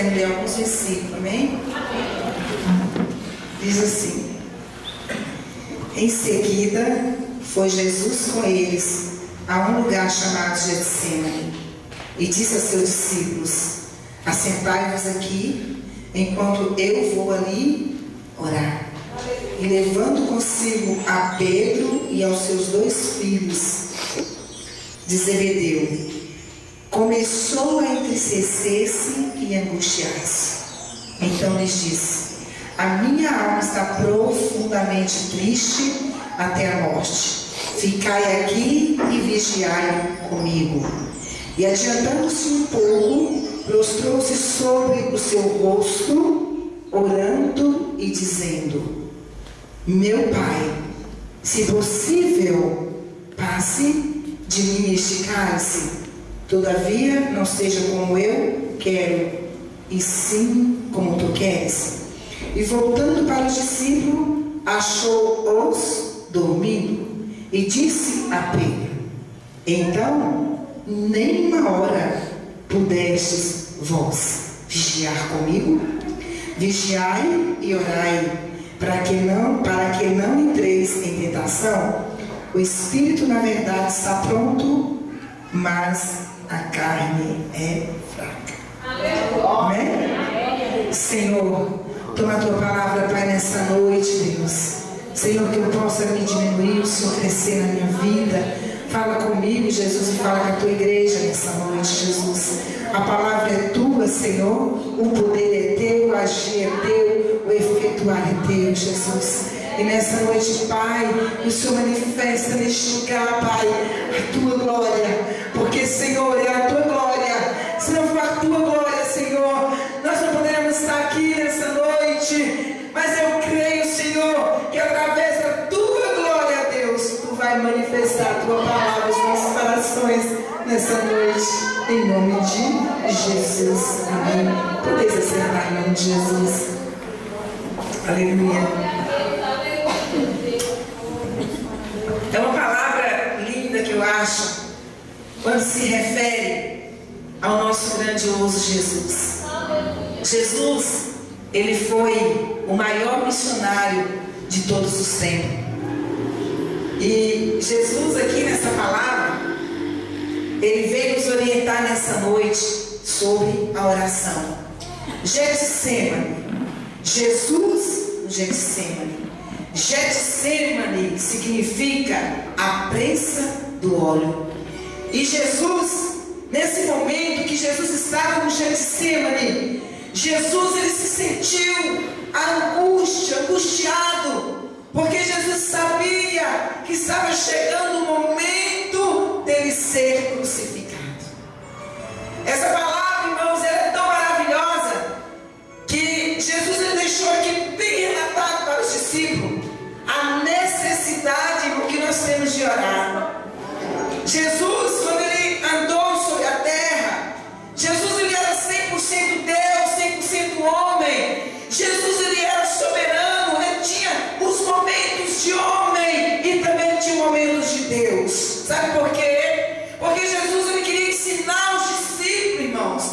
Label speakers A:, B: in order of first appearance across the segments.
A: queremos ler alguns versículos, amém? Diz assim: em seguida foi Jesus com eles a um lugar chamado Getsemane e disse a seus discípulos: assentai-vos aqui enquanto eu vou ali orar. E levando consigo a Pedro e aos seus 2 filhos de Zebedeu, começou a entristecer-se e angustiar-se. Então lhes disse: a minha alma está profundamente triste até a morte. Ficai aqui e vigiai comigo. E adiantando-se um pouco, prostrou-se sobre o seu rosto, orando e dizendo: meu Pai, se possível, passe de mim este cálice. Todavia, não seja como eu quero, e sim como tu queres. E voltando para os discípulos, achou-os dormindo, e disse a Pedro: então, nem uma hora pudestes vós vigiar comigo? Vigiai e orai, para que não entreis em tentação. O espírito, na verdade, está pronto, mas a carne é fraca. Amém? Senhor, toma a tua palavra, Pai, nessa noite, Deus. Senhor, que eu possa me diminuir, o Senhor crescer na minha vida. Fala comigo, Jesus, e fala com a tua igreja nessa noite, Jesus. A palavra é tua, Senhor. O poder é teu, o agir é teu, o efetuar é teu, Jesus. E nessa noite, Pai, o Senhor manifesta neste lugar, Pai, a tua glória. Porque, Senhor, é a tua glória. Se não for a tua glória, Senhor, nós não poderemos estar aqui nessa noite. Mas eu creio, Senhor, que através da tua glória, Deus, tu vai manifestar a tua palavra nos nossos corações nessa noite. Em nome de Jesus. Amém. Podeis acertar em nome de Jesus. Aleluia. É uma palavra linda que eu acho quando se refere ao nosso grandioso Jesus. Jesus, ele foi o maior missionário de todos os tempos. E Jesus aqui nessa palavra, ele veio nos orientar nessa noite sobre a oração. Getsemane. Jesus no Getsemane. Getsemane significa a prensa do óleo. E Jesus, nesse momento que Jesus estava no Getsemane, Jesus, ele se sentiu angustiado, porque Jesus sabia que estava chegando o momento dele ser crucificado. Essa palavra, irmãos, é tão maravilhosa que Jesus, ele deixou aqui bem relatado para os discípulos a necessidade que nós temos de orar. Jesus, quando ele andou sobre a terra, Jesus, ele era 100% Deus, 100% homem. Jesus, ele era soberano, ele tinha os momentos de homem e também tinha momentos de Deus. Sabe por quê? Porque Jesus, ele queria ensinar os discípulos, irmãos.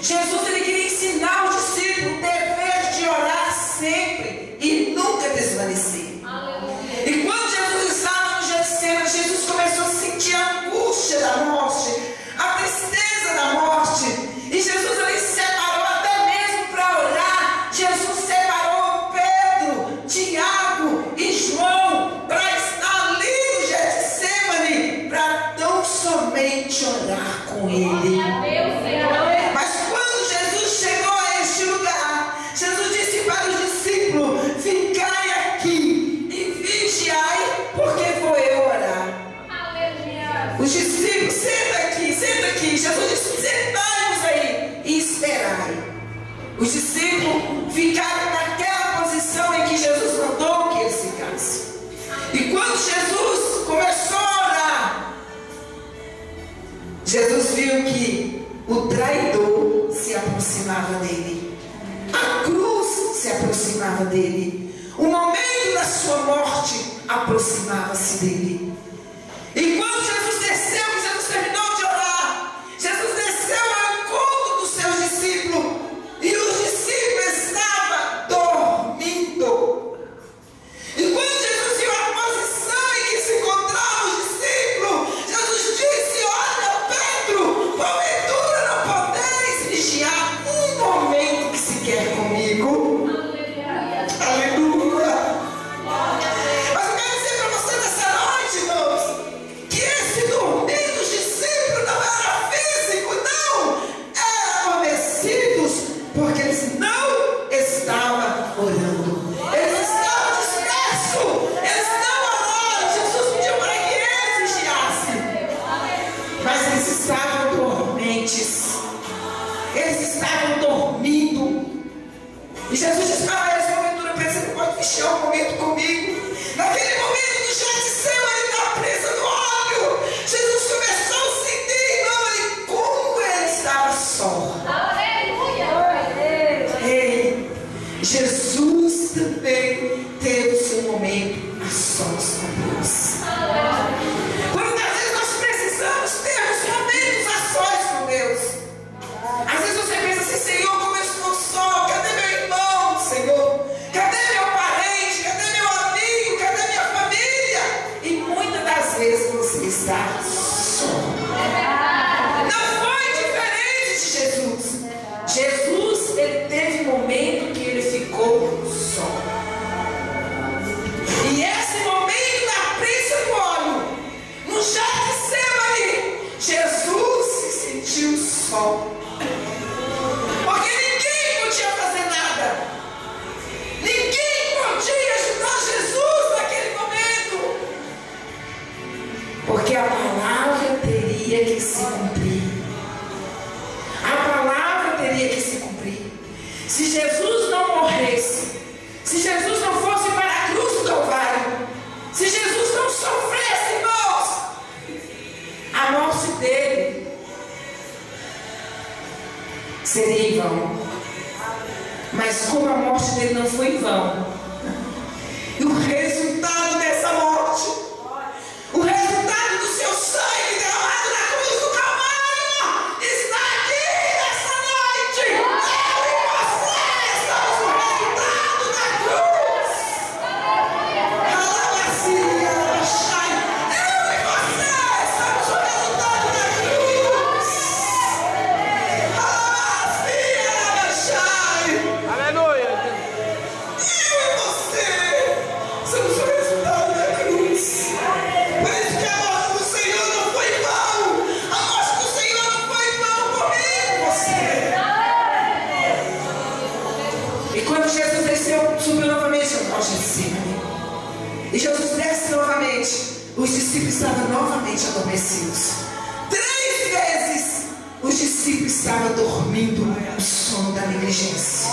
A: Jesus, ele queria ensinar os discípulos o dever de orar sempre e nunca desvanecer. E quando Jesus estava no Getsemane, Jesus começou a sentir a angústia da morte, a tristeza da morte. E Jesus, ele se separou até mesmo para orar. Jesus separou Pedro, Tiago e João para estar ali no Getsemane, para tão somente orar com ele. Mas quando Jesus chegou a este lugar, Jesus disse para os discípulos: ficai aqui e vigiai, porque vou eu orar. Os discípulos, senta aqui. Jesus disse: sentai-vos aí e esperai. Os discípulos ficaram naquela posição em que Jesus mandou que eles ficassem. E quando Jesus começou a orar, Jesus viu que o traidor se aproximava dele, a cruz se aproximava dele, o momento da sua morte aproximava-se dele. E quando Jesus desceu, Jesus terminou de orar, Jesus desceu ao encontro dos seus discípulos, e os estavam dormindo. E Jesus disse para eles: porventura pensa que pode fechar um momento comigo? Naquele momento do Getsemane, na presa do óleo, Jesus começou a sentir, irmão, como ele estava só. Ei, Jesus também teve o seu momento a sós com Deus. Quantas vezes nós precisamos ter os momentos a sós com Deus? Às vezes você pensa assim: Senhor, como eu estou só, cadê meu irmão, Senhor? Cadê meu parente? Cadê meu amigo? Cadê minha família? E muitas das vezes você está só. Não foi diferente de Jesus. Jesus, ele teve um momento que ele ficou só. E esse momento da presa do óleo, no Getsemane, Jesus se sentiu só. Porque ninguém podia fazer nada. Ninguém podia ajudar Jesus naquele momento. Porque a palavra teria que se cumprir. A palavra teria que se cumprir. Se Jesus não morresse, se Jesus não fosse para a cruz do Calvário, se Jesus não sofresse, irmãos, a morte dele seria em vão. Mas como a morte dele não foi em vão, e o resultado dessa morte, o resultado do seu sangue derramado na cruz do Calvário, está aqui nessa noite. Eu e você estamos no resultado da cruz. Alabacia, Alachai. Eu e você estamos no resultado da cruz. Alabacia, Alachai.
B: Aleluia.
A: Eu e você somos o resultado da cruz. Por isso que a morte do Senhor não foi em vão. A morte do Senhor não foi em vão comigo, você. E quando Jesus desceu, subiu novamente ao Getsemane, e Jesus desce novamente, os discípulos estavam novamente adormecidos. 3 vezes os discípulos estavam dormindo o sono da negligência.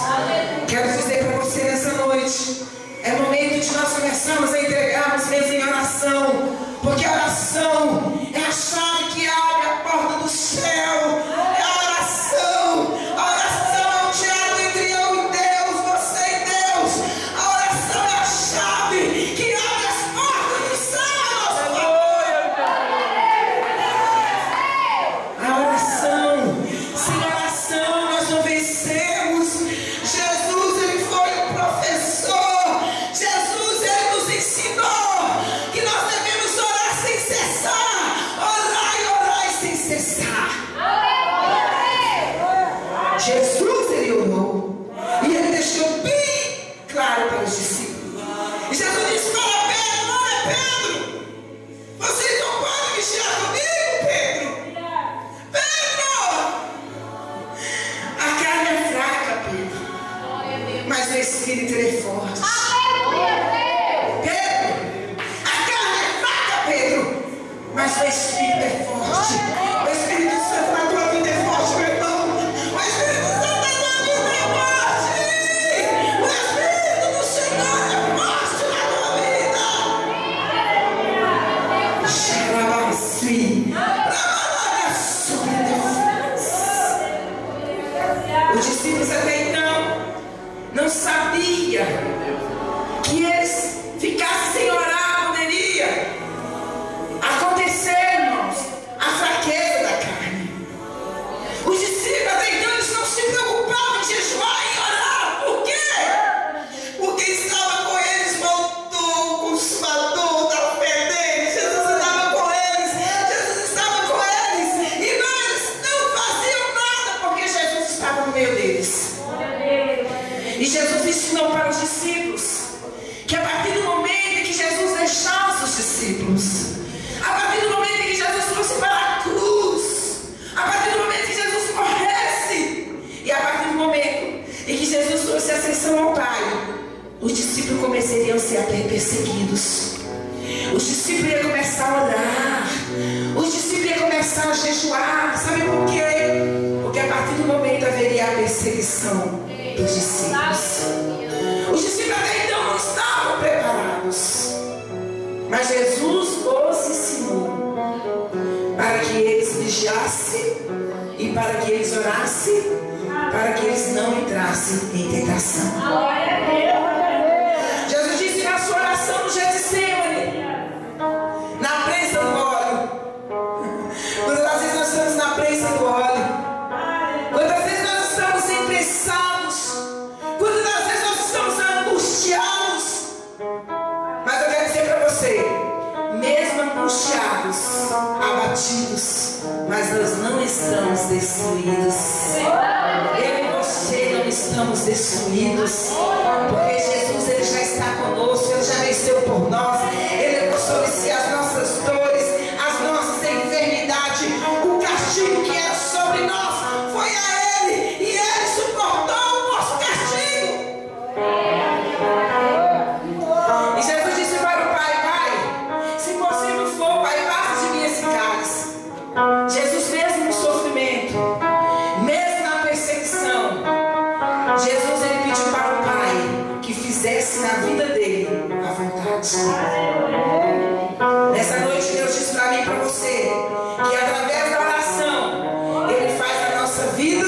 A: Quero dizer para você nessa noite, é momento de nós começarmos a entregarmos mesmo em oração, porque a oração é a chave que abre a porta do céu. É a oração é o diálogo entre eu e Deus, você e Deus. A oração é a chave que abre as portas do céu a nosso favor. A oração, sem oração nós não vencemos. Jesus, ele foi o professor. Jesus, ele nos ensinou que nós devemos orar sem cessar. Orar e orar sem cessar. Jesus, ele orou. E ele deixou bem claro para os discípulos. E Jesus disse para Pedro: olha, Pedro, vocês não podem vigiar comigo, Pedro. Pedro, a carne é fraca, Pedro, mas o Espírito ele é forte. Pedro, a carne é fraca, Pedro, mas o Espírito é forte. O Espírito Santo na tua vida é forte, meu irmão. O Espírito Santo na tua vida é forte. O Espírito do Senhor é forte na tua vida. Xarabassi, os discípulos até então não sabiam que eles ficassem sem orar, poderia acontecer, irmãos, a fraqueza da carne. Os discípulos até então eles não se preocupavam em jejuar e orar. Por quê? Porque estava com eles, voltou o consumador da fé deles. Jesus estava com eles. Jesus estava com eles. E eles não faziam nada porque Jesus estava no meio deles. E Jesus ensinou para os discípulos que a partir do momento em que Jesus deixasse os discípulos, a partir do momento em que Jesus fosse para a cruz, a partir do momento em que Jesus morresse, e a partir do momento em que Jesus trouxe a ascensão ao Pai, os discípulos começariam a ser até perseguidos. Os discípulos iam começar a orar, os discípulos iam começar a jejuar. Sabe por quê? Porque a partir do momento haveria a perseguição dos discípulos. Os discípulos até então não estavam preparados, mas Jesus os ensinou para que eles vigiassem e para que eles orassem, para que eles não entrassem em tentação. Jesus disse na sua oração no Getsemane, na prensa do óleo. Quantas vezes nós estamos na prensa do óleo? Quantas vezes nós estamos empressados? Quantas vezes nós estamos angustiados? Mas eu quero dizer para você, mesmo angustiados, abatidos, mas nós não estamos destruídos. Eu e você não estamos destruídos, porque Jesus, ele já está conosco, ele já venceu por nós, ele levou sobre si as nossas dores, as nossas enfermidades. O castigo que era sobre nós foi a ele, e ele suportou o nosso castigo. E Jesus disse para o Pai: Pai, se possível for, Pai, passa de mim esse cálice. Jesus, mesmo no sofrimento, mesmo na perseguição, Jesus, ele pediu para o Pai que fizesse na vida dele a vontade. Nessa noite Deus diz para mim e para você que através da oração ele faz na nossa vida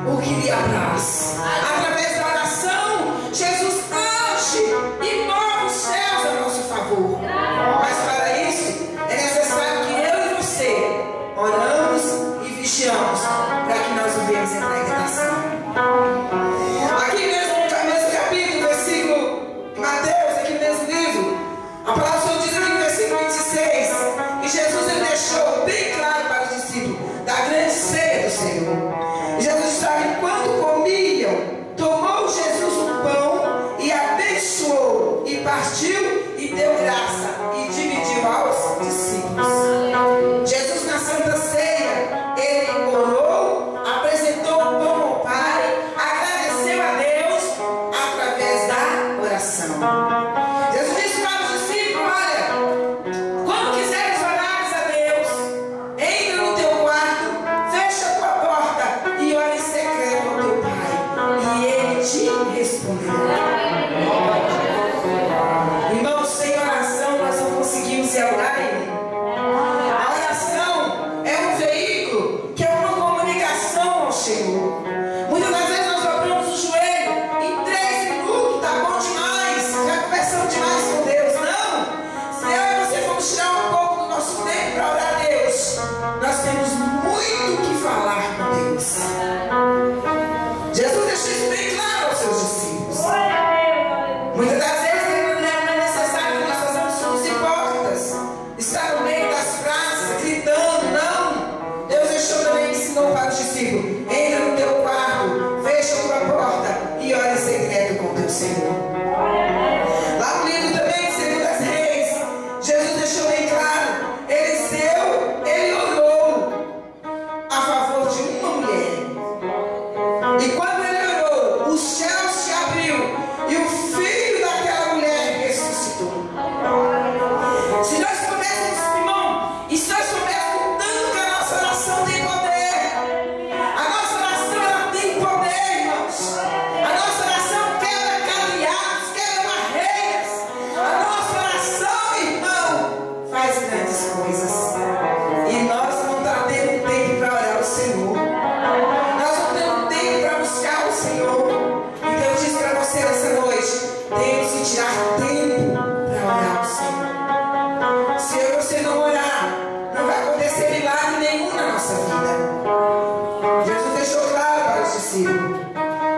A: o que lhe apraz. Através da oração Jesus age e move os céus a nosso favor. Mas para isso é necessário que eu e você oramos e vigiamos para que nós vivemos em tentação. Aqui mesmo no mesmo capítulo, versículo Mateus, aqui no mesmo livro, a palavra do Senhor diz aqui no versículo 26 que Jesus, ele deixou bem claro para os discípulos da grande ceia do Senhor. E Jesus disse que quando comiam, tomou Jesus um pão e abençoou e partiu e deu graça e dividiu aos discípulos. Jesus, na Santa Ceia, ele orou, apresentou o pão ao Pai, agradeceu a Deus através da oração. Jesus disse para os discípulos: olha, quando quiseres orar a Deus, entra no teu quarto, fecha a tua porta e ora em secreto ao teu Pai, e ele te responderá. Irmãos, sem oração nós não conseguimos se orar a Ele. A oração é um veículo que é uma comunicação ao Senhor. Muitas das vezes nós dobramos o joelho em 3 minutos, tá bom demais, já conversamos demais com Deus. Não! Se eu e você formos tirar um pouco do nosso tempo para orar a Deus, nós temos muito o que falar com Deus. Jesus deixou isso bem claro aos seus discípulos. Muitas das vezes não é necessário que nós façamos somos hipócritas, estar no meio das praças, gritando. Não! Deus deixou também, ensinou para os discípulos: entra no teu quarto, fecha a tua porta e ora em secreto com o teu Senhor. Lá no livro também de 2 Reis, Jesus deixou bem claro: Eliseu, ele orou a favor de uma mulher, e quando ele orou, os céus se abriu e o filho daquela mulher ressuscitou. Se nós soubéssemos, irmão, e se nós soubéssemos tanto que a nossa oração tem poder, a nossa oração ela tem poder, irmãos. A nossa oração quebra cadeados, quebra barreiras. A nossa oração, irmão, faz grandes coisas. E nós não estamos tendo tempo para orar ao Senhor. Nós não temos tempo para buscar o Senhor. Então eu disse para você nessa noite: temos que tirar tempo para orar ao Senhor. Se você não orar, não vai acontecer milagre nenhum na nossa vida. Jesus deixou claro para os discípulos.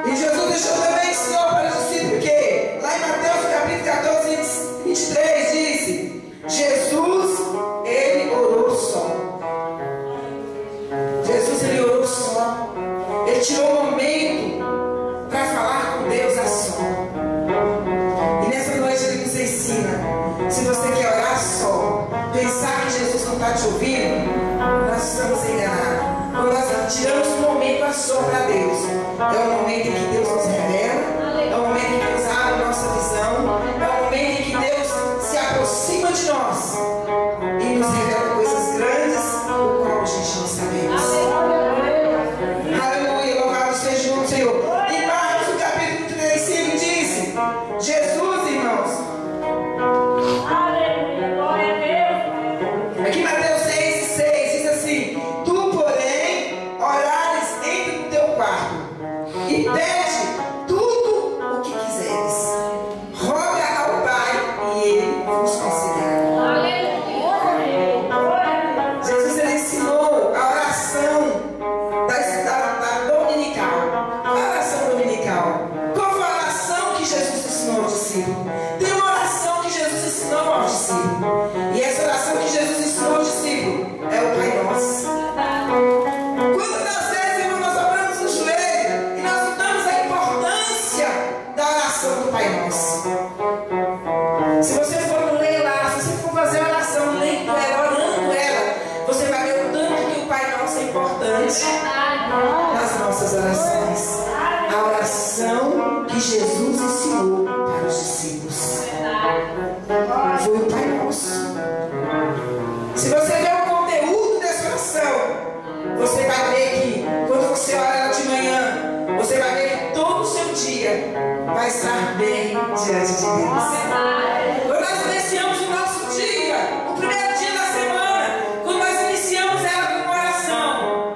A: E Jesus deixou também, ensinou para os discípulos que lá em Mateus capítulo 14, 23 disse: Jesus, ele orou só. Jesus, ele orou só. Ele tirou um momento para falar com Deus a só. E nessa noite ele nos ensina: se você quer orar só, pensar que Jesus não está te ouvindo, nós estamos enganados. Quando nós tiramos um momento a só para Deus, é o momento em que Deus nos revela, é o momento em que Deus abre a nossa visão, é o momento em que Deus se aproxima de nós e nos revela coisas grandes, o qual a gente não sabemos. Aleluia, louvado seja o Senhor. Pede tudo o que quiseres. Roga ao Pai e Ele vos concederá. Jesus ele ensinou a oração da dominical. A oração dominical. Qual foi a oração que Jesus ensinou ao discípulo? Tem uma oração que Jesus ensinou ao discípulo. E essa oração que Jesus ensinou ao discípulo é o Pai Nosso. Quantas vezes, irmão, nós dobramos o joelho e nós não damos a importância da oração do Pai Nosso. Se você for ler lá, se você for fazer a oração, lendo ela, orando ela, você vai ver o tanto que o Pai Nosso é importante nas nossas orações. A oração que Jesus ensinou para os discípulos foi o Pai Nosso. Se você ver o conteúdo dessa oração, você vai ver que quando você ora ela de manhã, você vai ver que todo o seu dia vai estar bem diante de Deus. Quando nós iniciamos o nosso dia, o primeiro dia da semana, quando nós iniciamos ela com oração,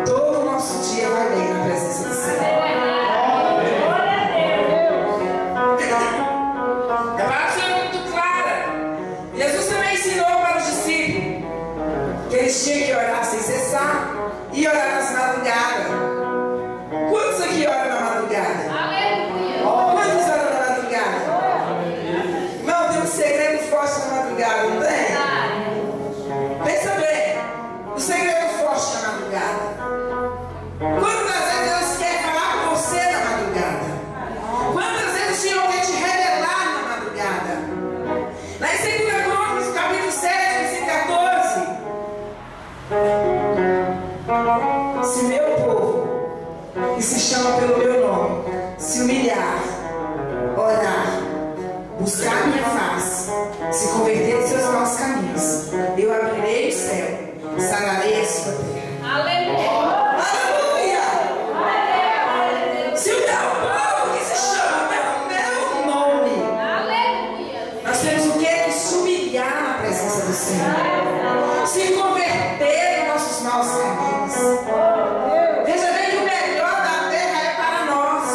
A: todo o nosso dia vai bem na presença do Senhor. A palavra é muito clara. Jesus também ensinou para os discípulos que eles tinham que orar sem cessar e orar nas madrugadas. Quantos aqui oram na madrugada? Quantos oram na madrugada? Irmão, tem um segredo forte na madrugada, não tem? Pensa bem, o segredo forte na madrugada. Quantas vezes Deus quer falar com você na madrugada? Quantas vezes o Senhor quer te revelar na madrugada? Lá em 2 Crônicas, capítulo 7, versículo 14. Se meu povo, que se chama pelo meu nome, se humilhar, orar, buscar minha face, se converter dos seus maus caminhos, eu abrirei o céu, sararei a sua terra. Aleluia! Se o meu povo, que se chama pelo meu nome, aleluia, nós temos o que? Que se humilhar na presença do Senhor, se converter dos nossos maus caminhos. Veja bem que o melhor da terra é para nós.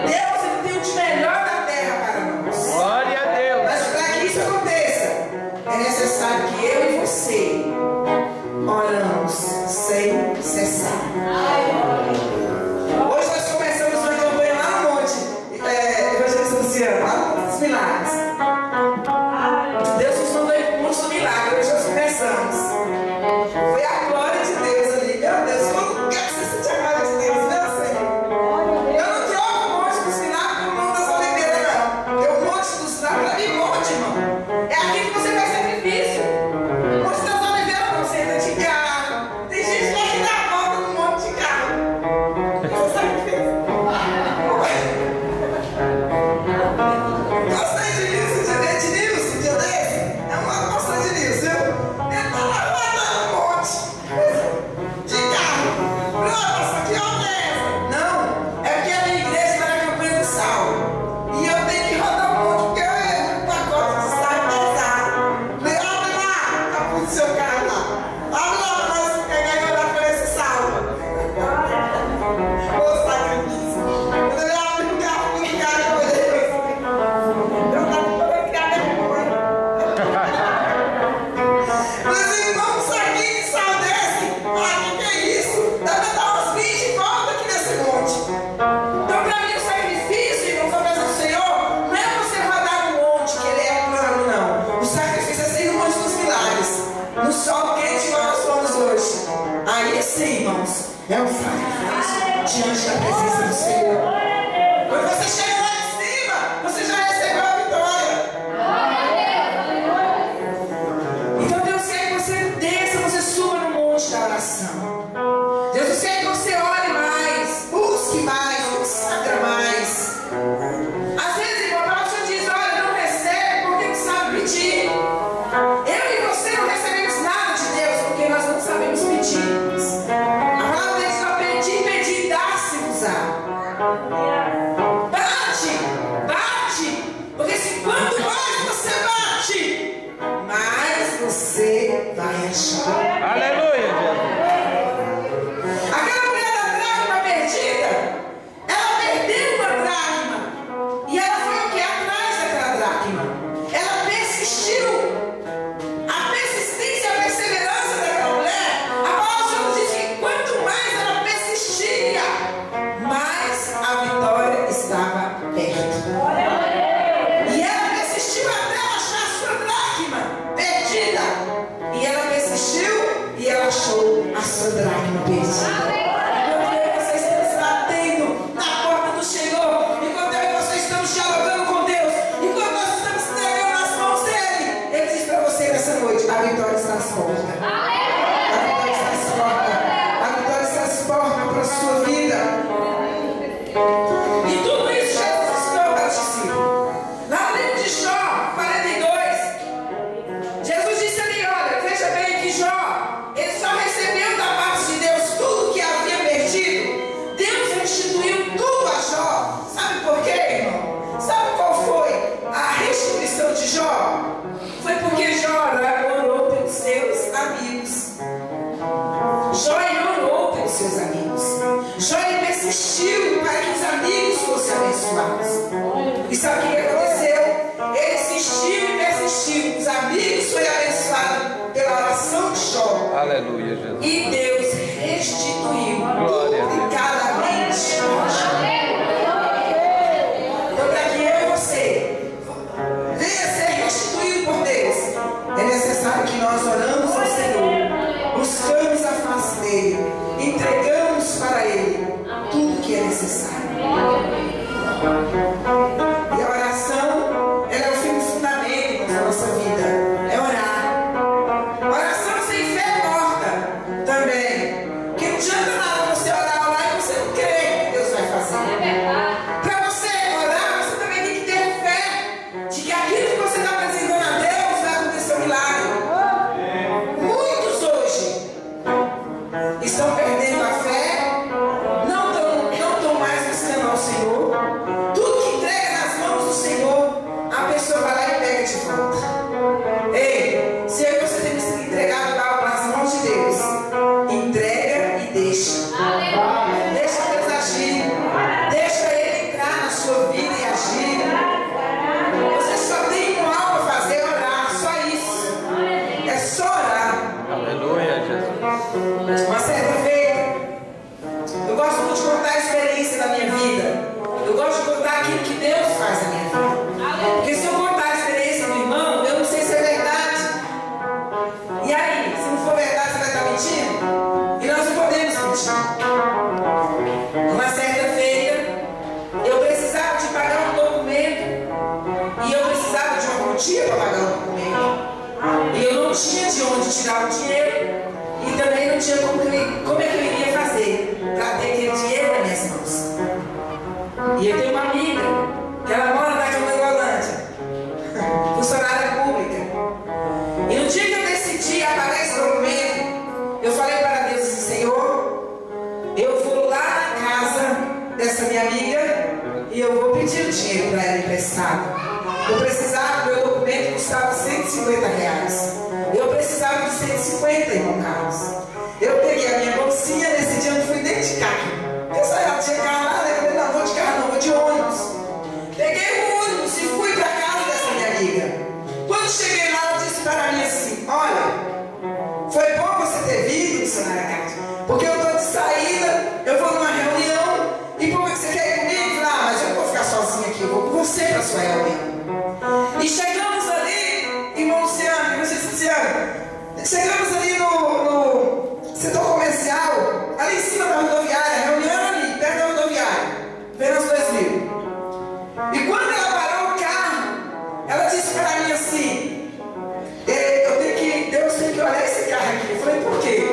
A: Deus ele tem o de melhor da terra para nós.
B: Glória a Deus.
A: Mas para que isso aconteça, é necessário que eu e você oramos sem cessar. Hoje nós começamos uma campanha lá no monte, Evangelista Luciano, lá no Monte dos Milagres. Deus nos mandou ir para o Monte do Milagre, hoje nós começamos. Foi a glória de Deus ali, meu Deus, como quer que você sente a glória de Deus, meu Senhor? Eu não troco o Monte dos Milagres pelo Monte das Oliveiras, não. Porque o Monte dos Milagres, para mim, monte, irmão, é aqui que você faz sacrifício. O Monte das Oliveiras não, você anda de carro. Tem gente que aqui dá volta no monte de carro. Faz sacrifício. Gostei de Nilson, um dia desse? É uma gostei de Nilson, viu? Ele tá lá no monte de carro. Nossa, que onda é essa? Não, é porque a minha igreja está na campanha do sal. E eu tenho que rodar um monte, porque o pacote de sal é pesado. Abre lá, tá com o seu carro lá. Abre lá para nós pegar e olhar para esse sal. Ô sacrifício. Quando ele abre o carro, eu olhei assim. Eu tava ficando depois. Mas irmãos, saquinho de sal desse, que é isso? Dá pra dar uns 20 voltas aqui nesse monte. Então, pra mim, o sacrifício, irmãos, na presença do Senhor, não é você rodar no monte, que ele é plano, não. O sacrifício é ser no Monte dos Milagres, no sol quente igual nós somos hoje. Aí sim, irmãos, é um sacrifício diante da presença do Senhor. Quando você chega lá em cima, você já recebeu a vitória. Então Deus quer que você desça, você suba no monte da oração. Deus quer que você ore mais, busque mais, consagra mais. Às vezes, irmão, a palavra diz, olha, não recebe porque não sabe pedir. Eu e você não recebemos nada de Deus porque nós não sabemos pedir. A palavra diz, ó, pedir, pedir, dar-se-vos-á. E tudo isso Jesus ensinou para os discípulos. Lá no livro de Jó 42, Jesus disse ali, olha, veja bem que Jó, ele só recebeu da parte de Deus tudo que havia perdido. Deus restituiu tudo a Jó. Sabe por quê, irmão? Sabe qual foi a restituição de Jó? Foi porque Jó orou pelos seus amigos. Jó orou pelos seus amigos. Jó persistiu para que os amigos fossem abençoados. E sabe o que aconteceu? Ele insistiu e persistiu. Os amigos foram abençoados pela oração de Jó.
B: Aleluia, Jesus.
A: E Deus restituiu duplicadamente. Então, para que eu e você venha ser restituído por Deus, é necessário que nós oramos ao Senhor, buscamos a face dele, entregamos para ele tudo que é necessário. E a oração, ela é o fim fundamento da nossa vida. É orar. Oração sem fé é morta também. Porque não adianta nada você orar lá e você não crer que Deus vai fazer. Para você orar, você também tem que ter fé de que aquilo que você está apresentando a Deus vai acontecer um milagre. Muitos hoje estão perdendo a fé, não estão mais buscando ao Senhor. Tudo que entrega nas mãos do Senhor, a pessoa vai lá e pega de volta. Ei, se eu e você temos que entregar algo nas mãos de Deus, entrega e deixa. Deixa Deus agir. Deixa Ele entrar na sua vida e agir. Você só tem algo a fazer, orar, só isso. É só orar.
B: Aleluia, Jesus.
A: Uma certa feita, eu gosto muito de contar a experiência da minha vida. Eu gosto de contar aquilo que Deus faz na minha vida. Porque se eu contar a experiência do irmão, eu não sei se é verdade. E aí, se não for verdade, você vai estar mentindo? E nós não podemos mentir. Uma certa feita, eu precisava de pagar um documento. E eu precisava de uma quantia para pagar o documento. E eu não tinha de onde tirar o dinheiro. E também não tinha como é que eu iria fazer para ter aquele dinheiro nas minhas mãos. E eu tenho uma amiga que ela mora na Camolândia, funcionária pública. E no dia que eu decidi apagar esse documento, eu falei para Deus assim: Senhor, eu vou lá na casa dessa minha amiga e eu vou pedir o dinheiro para ela emprestado. Eu precisava, meu documento custava R$150. Eu precisava de 150, irmão Carlos. Eu peguei a minha bolsinha, nesse dia eu fui dentro de carro. Porque só ela tinha carro lá, né? Eu falei, não, vou de carro não, vou de ônibus. Peguei o ônibus e fui para casa dessa minha amiga. Quando cheguei lá, ela disse para mim assim: olha, foi bom você ter vindo, missionária Cátia, porque eu estou de saída, eu vou numa reunião, e como é que você quer ir comigo? Eu falei, ah, mas eu não vou ficar sozinha aqui, eu vou com você para a sua reunião. E chegamos ali, irmão Luciano, chegamos ali no setor comercial, ali em cima da rodoviária, reunião ali, perto da rodoviária, Venus 2000. E quando ela parou o carro, ela disse para mim assim: Deus tem que olhar esse carro aqui. Eu falei, por quê?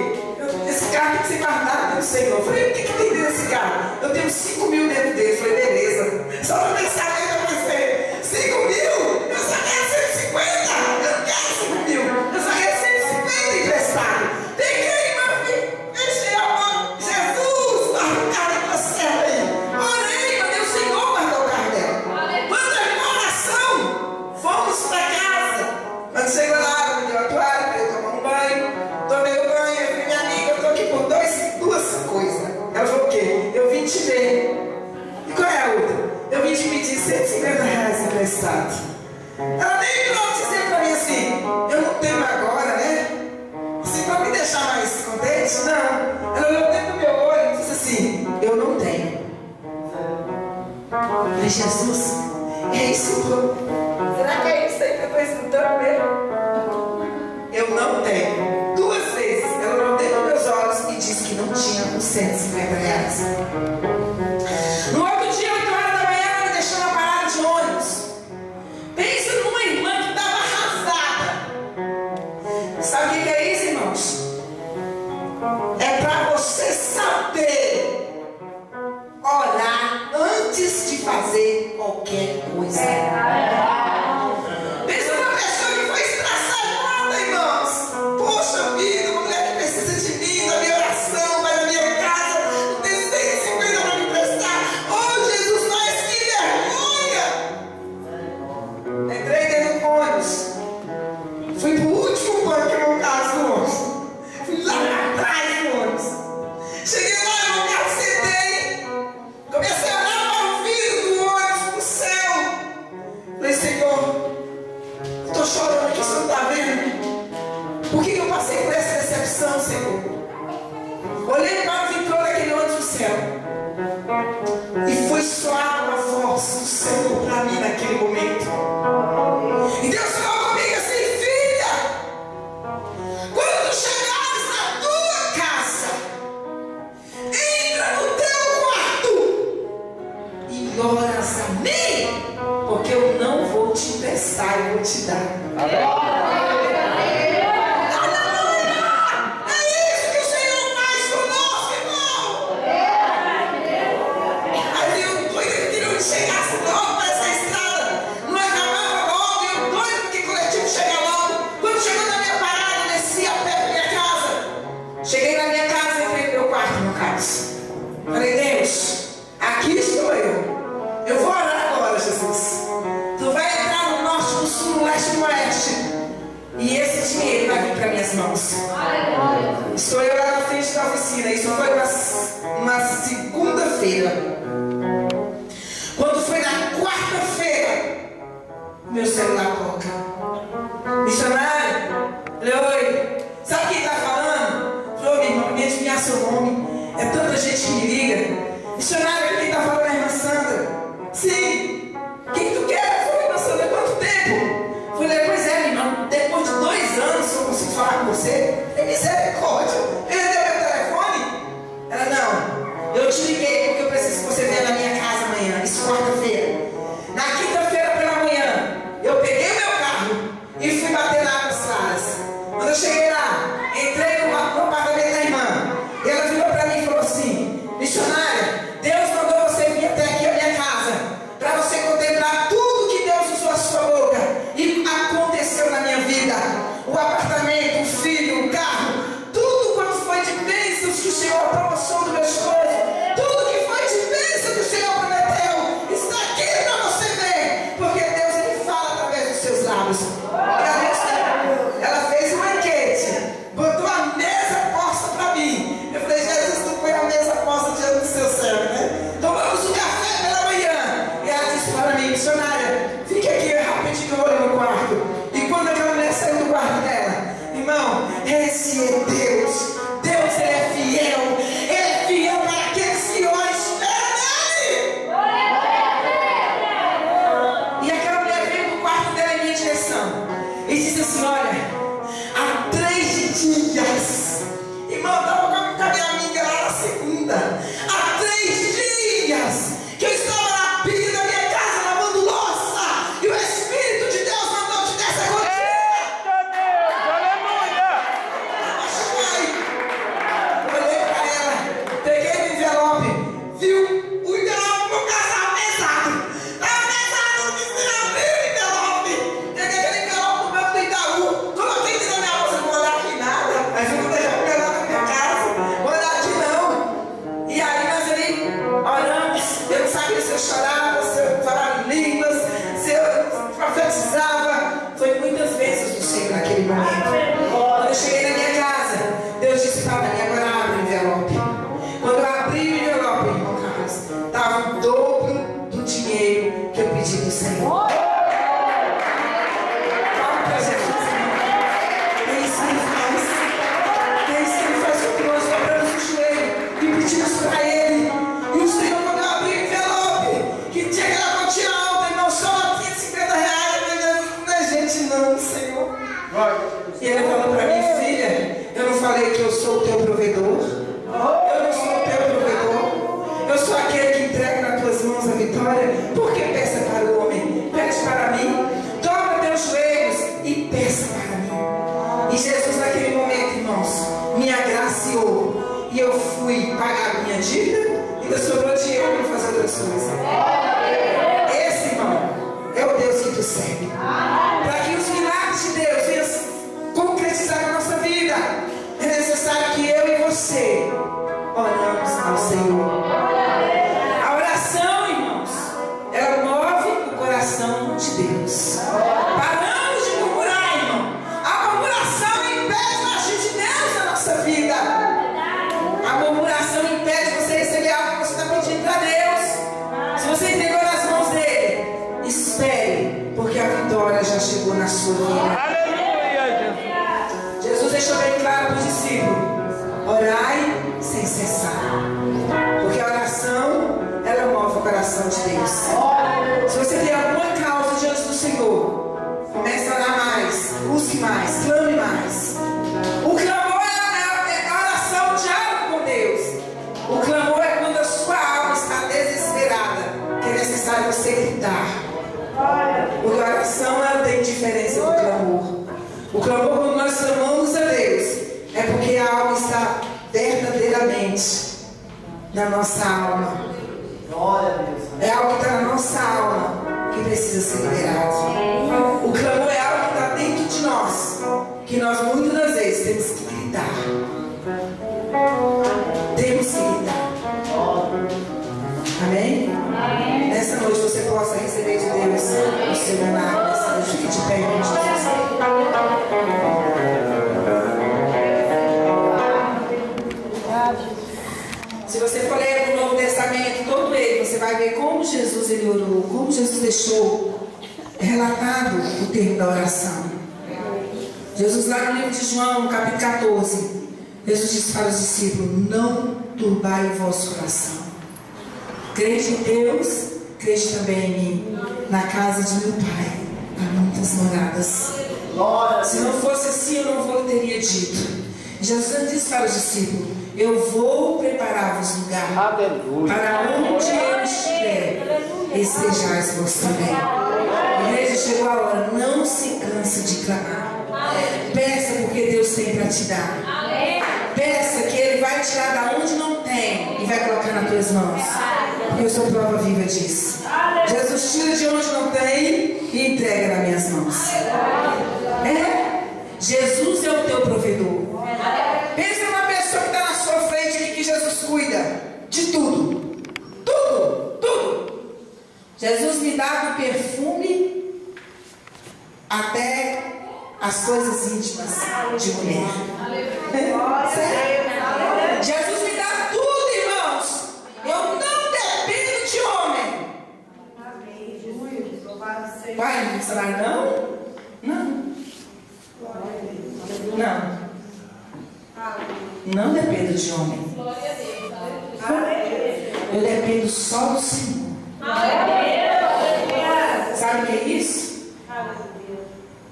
A: Esse carro tem que ser guardado pelo Senhor. Eu falei, o que tem dentro desse carro? Eu tenho 5 mil dentro dele. Eu falei, beleza. Só para pensar ainda você, 5 mil? Eu só quero 150. Eu não quero 5 mil. Eu só quero 150 emprestado. Tem que ir, meu filho. Deixa eu amar. Jesus, guarda o carro da tua serva aí. Orei, mandei o Senhor guardar o carro dela. Quando terminou a oração, fomos para casa. Quando chegou lá, me deu a toalha para eu tomar um banho. Tomei o banho, eu falei, minha amiga, eu estou aqui por duas coisas. Ela falou, o quê? Eu vim te ver. E qual é a outra? Eu vim te pedir R$150 emprestado. Ela nem virou dizer para mim assim: eu não tenho agora, né? Assim, para me deixar mais contente? Não. Ela olhou dentro do meu olho e disse assim: eu não tenho. Eu falei, Jesus, é isso tudo? Será que é isso aí que eu estou escutando mesmo? Eu não tenho. 2 vezes ela olhou dentro dos meus olhos e disse que não tinha os R$150. No outro dia, 8 horas da manhã, ela me deixou na parada de ônibus. Pensa numa irmã que estava arrasada. Sabe o que é isso, irmãos? É para você saber orar antes de fazer qualquer coisa. Pensa numa pessoa que foi estraçalhada, irmãos. Poxa vida, mulher que precisa de mim, da minha oração, vai na minha casa, não tem 150 para me emprestar. Oh, Jesus, mas que vergonha! Entrei dentro do ônibus. Fui pro último banco que eu caso do ônibus. Fui lá atrás do ônibus. Cheguei lá, eu me sentei. Comecei a olhar para o vidro do ônibus, pro céu. Falei, Senhor, eu estou chorando aqui, o Senhor está vendo? Por que eu passei por essa decepção, Senhor? Olhei para o vitrô daquele ônibus do céu. E foi soar uma voz do Senhor para mim naquele momento. E Deus falou comigo assim, filha, quando chegares na tua casa, entra no teu quarto e oras a mim, porque eu não vou te emprestar, eu vou te dar. Cheguei na minha casa, entrei no meu quarto, no caso. Falei, Deus, aqui estou eu. Eu vou orar agora, Jesus. Tu vai entrar no norte, no sul, no leste e no oeste. E esse dinheiro vai vir para minhas mãos. Estou eu lá na frente da oficina. Isso foi uma segunda-feira. Quando foi na quarta-feira, meu celular toca. Missionário, falei, oi, sabe quem está falando? Falou, minha irmã, me adivinhar seu nome. É tanta gente que me liga. Missionário, quem está falando é a irmã Sandra. Sim. Quem tu quer? Eu falei, irmã Sandra, quanto tempo? Falei, pois é, minha irmã, depois de 2 anos que eu consigo falar com você. Falei, misericórdia. Perdeu meu telefone? Ela, não. Eu te liguei porque eu preciso que você venha na minha casa amanhã. Isso quarta-feira. Na quinta-feira pela manhã, eu peguei meu carro e fui bater na Águas Claras. Quando eu cheguei lá, entrei no apartamento da irmã. E ela virou para mim e falou assim, missionária, Deus mandou você vir até aqui a minha casa para você contemplar tudo que Deus usou a sua boca e aconteceu na minha vida. O apartamento, o filho, o carro, tudo quanto foi de bênçãos que o Senhor proporcionou do meu esposo, tudo que foi de bênção que o Senhor prometeu, está aqui para você ver, porque Deus ele fala através dos seus lábios. Ela fez um banquete, botou a mesa posta para mim. Eu falei, Jesus, tu põe a mesa posta diante do seu céu, né? Tomamos o café pela manhã. E ela disse para mim, missionária, fique aqui rapidinho, eu olho no quarto. E quando aquela mulher saiu do quarto dela, irmão, esse é Deus. Deus, ele é fiel. Ele é fiel para aqueles que olham e esperam nele. E aquela mulher veio do quarto dela em minha direção e disse assim, olha, há 3 dias, irmão, eu estava com a minha amiga lá na segunda, há 3 dias que eu estava na pia da minha casa lavando louça e o Espírito de Deus mandou te dar essa cortina.
B: Eita Deus, aleluia!
A: Eu olhei para ela, peguei o envelope, viu? O envelope do meu caso estava pesado. Estava pesado, não quis abrir o envelope. Peguei aquele envelope do banco do Itaú, coloquei dentro da minha bolsa, não vou olhar aqui nada, mas eu vou deixar o envelope na minha casa, vou olhar aqui não. E aí nós ali oramos, eu não sabia se eu chorava, se eu falava em línguas, se eu profetizava. Foi muitas vezes do Senhor naquele momento. Quando eu cheguei na minha casa, Deus disse para mim, agora abre o envelope. Quando eu abri o envelope, irmão Carlos, estava o dobro do dinheiro que eu pedi do Senhor. Fala para Jesus, irmão. É isso que ele faz. É isso que ele faz com nós. Dobramos o joelho e pedimos para ele. E o Senhor, quando eu abri o envelope, que tinha aquela quantia alta, irmão, só 550 reais, eu falei, não é gente não, Senhor. E ele falou para mim, filha, eu não falei que eu sou o teu provedor? Eu não sou o teu provedor? Eu sou aquele que entrega nas tuas mãos a vitória? Por que peça para o homem? Pede para mim. Dobra teus joelhos e peça para mim. E Jesus naquele momento, irmãos, me agraciou. E eu fui pagar a minha dívida e ainda sobrou dinheiro para fazer outras coisas. recebe. Para que os milagres de Deus venham concretizar na nossa vida, é necessário que eu e você oramos ao Senhor. A oração, irmãos, ela move o coração de Deus. Paramos de murmurar, irmão. A murmuração impede o agir de Deus na nossa vida. A murmuração impede você receber algo que você está pedindo para Deus. Se você entregou nas mãos dele, espere, porque a vitória já chegou na sua vida.
B: Aleluia, Jesus.
A: Jesus deixou bem claro para os discípulos: orai sem cessar, porque a oração, ela move o coração de Deus. Se você tem alguma causa diante do Senhor, comece a orar mais, busque mais, clame mais. O clamor é a oração, o diálogo com Deus. O clamor é quando a sua alma está desesperada, que é necessário você gritar. Porque a oração, ela tem diferença do clamor. O clamor, quando nós clamamos a Deus, é porque a alma está verdadeiramente na nossa alma. É algo que está na nossa alma que precisa ser liberado. O clamor é algo que está dentro de nós, que nós muitas das vezes temos que gritar. Temos que gritar. Amém? Nessa noite você possa receber de Deus o seu milagre. Nessa noite fique de pé, em Jesus. Se você for ler o Novo Testamento, todo ele, você vai ver como Jesus ele orou, como Jesus deixou relatado o termo da oração. Jesus, lá no livro de João, no capítulo 14, Jesus disse para os discípulos: não turbai o vosso coração. Crede em Deus, crede também em mim. Na casa de meu Pai há muitas moradas. Se não fosse assim, eu não teria dito. Jesus disse para os discípulos: eu vou preparar-vos lugar. Aleluia. Para onde eu estiver, estejais vós também. A igreja, chegou a hora. Não se canse de clamar. Peça, porque Deus tem para te dar. Peça, que Ele vai tirar da onde não tem e vai colocar nas tuas mãos. Porque eu sou prova viva disso. Jesus tira de onde não tem e entrega nas minhas mãos. Jesus é o teu provedor. Pensa numa pessoa que está na sua frente e que Jesus cuida de tudo. Tudo, tudo. Jesus me dá do perfume até as coisas íntimas de mulher. Jesus me dá tudo, irmãos. Eu não dependo de homem. Vai me salário não? Não. Não. Não dependo de homem. Eu dependo só do Senhor. Sabe o que é isso?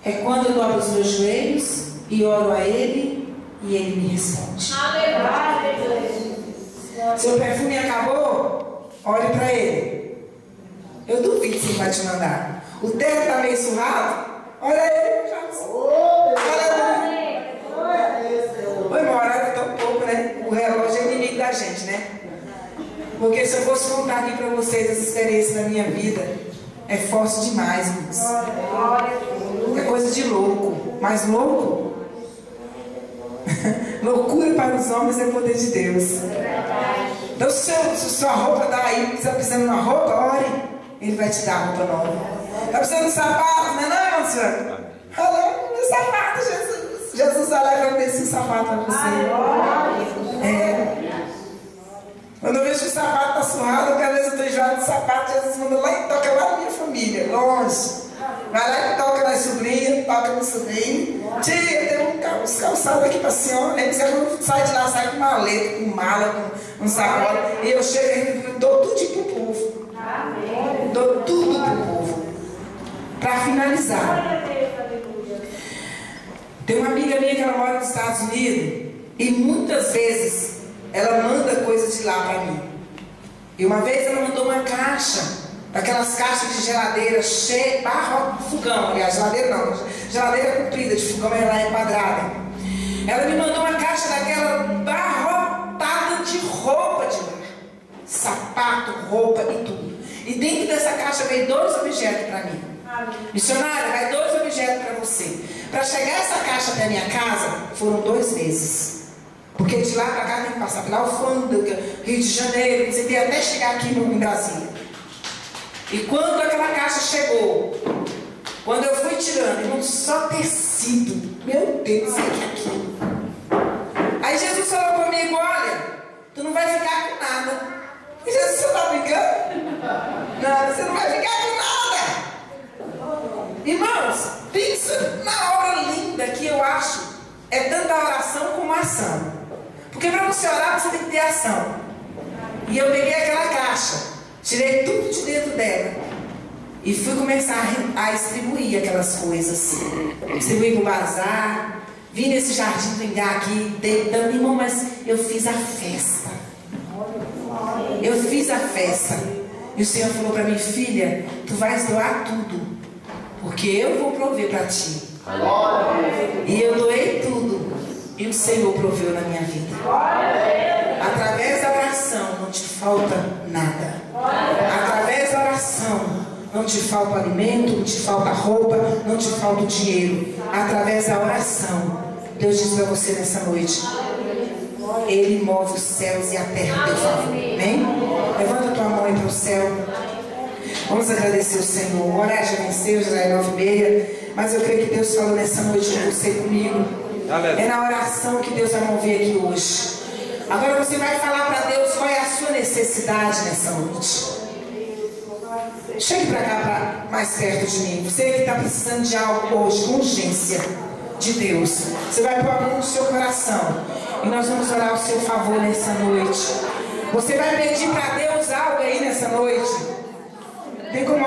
A: É quando eu dobro os meus joelhos e oro a Ele e Ele me responde. Seu perfume acabou? Ore para Ele. Eu duvido que Ele vai te mandar. O teto está meio surrado? Olha Ele. Oi, morada tão pouco, né? O relógio é inimigo da gente, né? Porque se eu fosse contar aqui para vocês essa experiência na minha vida, é forte demais, irmãos. É coisa de louco. Mas louco? Loucura para os homens é poder de Deus. Então, se sua roupa está aí, você está precisando de uma roupa, ore. Ele vai te dar a roupa nova. Está precisando de sapato, não é, irmão senhor? Olha, meu sapato, Jesus. Jesus vai lá e vai descer o sapato para você. Quando eu vejo que o sapato está surrado, porque às vezes eu estou enjoado de sapato, Jesus manda lá e toca lá na minha família, longe. Vai lá e toca na sobrinha, toca no sobrinho. Tia, tem uns calçados aqui para a senhora. Nem precisa, quando sai de lá, sai com maleta, com mala, com sacola. E eu chego e dou tudo para o povo. Dou tudo para o povo. Para finalizar. Tem uma amiga minha que ela mora nos Estados Unidos e muitas vezes ela manda coisas de lá para mim. E uma vez ela mandou uma caixa, daquelas caixas de geladeira cheia, fogão, aliás, geladeira não, geladeira comprida, de fogão ela é quadrada. Ela me mandou uma caixa daquela barrotada de roupa de lá, sapato, roupa e tudo. E dentro dessa caixa veio 2 objetos para mim. Missionária, vai 2 objetos para você. Para chegar essa caixa até a minha casa, foram 2 meses. Porque de lá para cá tem que passar pela alfândega, Rio de Janeiro, você tem até chegar aqui no Brasil. E quando aquela caixa chegou, quando eu fui tirando, irmão, só tecido. Meu Deus, o que é aquilo? Aí Jesus falou comigo, olha, tu não vai ficar com nada. E Jesus, você está brincando? Não, você não vai ficar com nada. Irmãos, pensa na obra linda que eu acho. É tanta oração como ação. Porque para você orar, você tem que ter ação. E eu peguei aquela caixa, tirei tudo de dentro dela e fui começar a distribuir aquelas coisas. Distribuí para o bazar. Vim nesse jardim vingar aqui, deitando, irmão, mas eu fiz a festa. Eu fiz a festa. E o Senhor falou para mim, filha, tu vais doar tudo, porque eu vou prover para ti. E eu doei tudo. E o Senhor proveu na minha vida. Através da oração não te falta nada. Através da oração não te falta alimento, não te falta roupa, não te falta o dinheiro. Através da oração, Deus diz para você nessa noite, Ele move os céus e a terra a teu favor. Amém? Levanta a tua mão aí para o céu. Vamos agradecer o Senhor. O horário já venceu, já é 9h30. Mas eu creio que Deus falou nessa noite com você e comigo. É na oração que Deus vai mover aqui hoje. Agora você vai falar para Deus qual é a sua necessidade nessa noite. Chegue para cá, mais perto de mim. Você que está precisando de algo hoje, com urgência de Deus. Você vai pôr a mão no seu coração. E nós vamos orar ao seu favor nessa noite. Você vai pedir para Deus algo aí nessa noite. Tem como